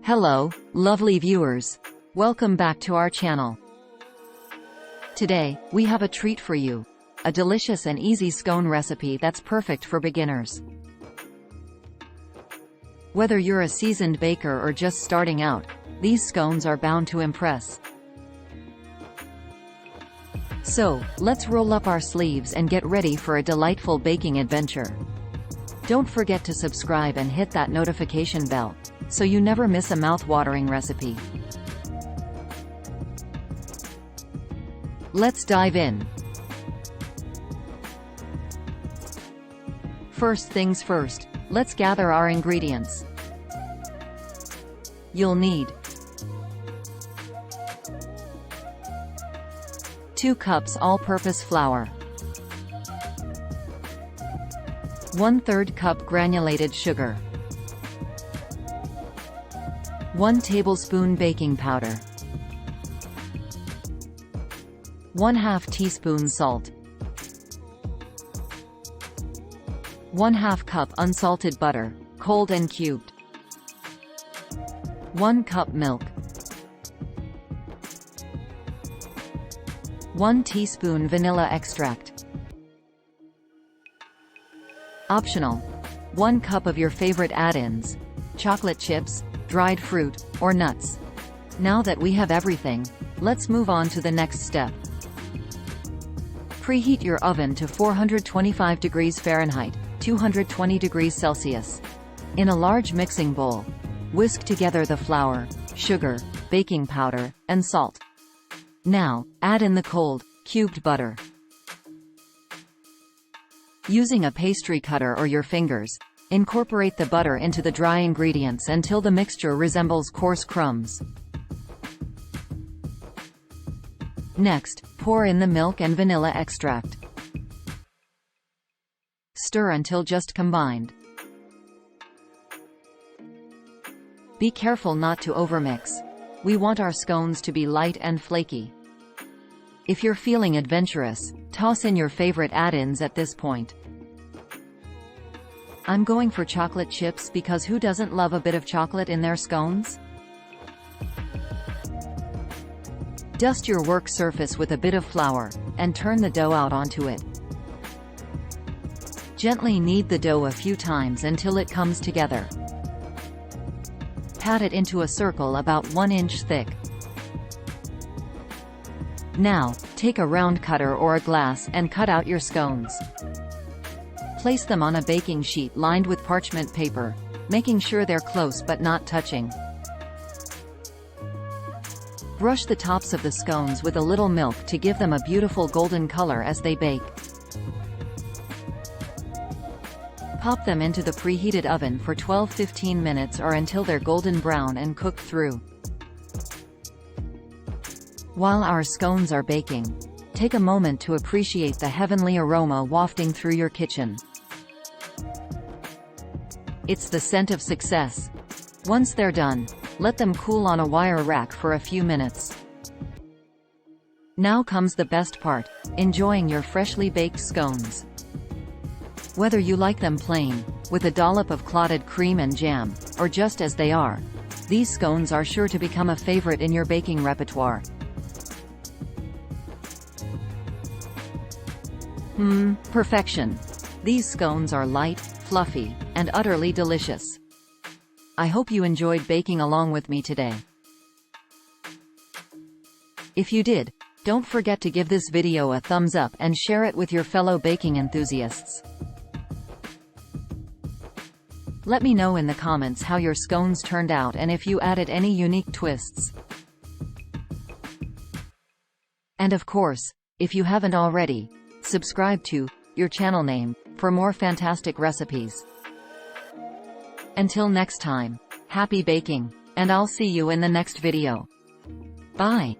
Hello, lovely viewers. Welcome back to our channel. Today, we have a treat for you. A delicious and easy scone recipe that's perfect for beginners. Whether you're a seasoned baker or just starting out, these scones are bound to impress. So, let's roll up our sleeves and get ready for a delightful baking adventure. Don't forget to subscribe and hit that notification bell, so you never miss a mouth-watering recipe. Let's dive in. First things first, let's gather our ingredients. You'll need 2 cups all-purpose flour, 1/3 cup granulated sugar, 1 tablespoon baking powder, 1/2 teaspoon salt, 1/2 cup unsalted butter, cold and cubed, 1 cup milk, 1 teaspoon vanilla extract. Optional: 1 cup of your favorite add-ins, chocolate chips, dried fruit, or nuts. Now that we have everything, let's move on to the next step. Preheat your oven to 425 degrees Fahrenheit, 220 degrees Celsius. In a large mixing bowl, whisk together the flour, sugar, baking powder, and salt. Now, add in the cold, cubed butter. Using a pastry cutter or your fingers, incorporate the butter into the dry ingredients until the mixture resembles coarse crumbs. Next, pour in the milk and vanilla extract. Stir until just combined. Be careful not to overmix. We want our scones to be light and flaky. If you're feeling adventurous, toss in your favorite add-ins at this point. I'm going for chocolate chips because who doesn't love a bit of chocolate in their scones? Dust your work surface with a bit of flour, and turn the dough out onto it. Gently knead the dough a few times until it comes together. Pat it into a circle about 1 inch thick. Now, take a round cutter or a glass and cut out your scones. Place them on a baking sheet lined with parchment paper, making sure they're close but not touching. Brush the tops of the scones with a little milk to give them a beautiful golden color as they bake. Pop them into the preheated oven for 12–15 minutes or until they're golden brown and cooked through. While our scones are baking, take a moment to appreciate the heavenly aroma wafting through your kitchen. It's the scent of success. Once they're done, let them cool on a wire rack for a few minutes. Now comes the best part: enjoying your freshly baked scones. Whether you like them plain, with a dollop of clotted cream and jam, or just as they are, these scones are sure to become a favorite in your baking repertoire. Perfection. These scones are light, fluffy, and utterly delicious. I hope you enjoyed baking along with me today. If you did, don't forget to give this video a thumbs up and share it with your fellow baking enthusiasts. Let me know in the comments how your scones turned out and if you added any unique twists. And of course, if you haven't already, subscribe to your channel name for more fantastic recipes. Until next time, happy baking, and I'll see you in the next video. Bye.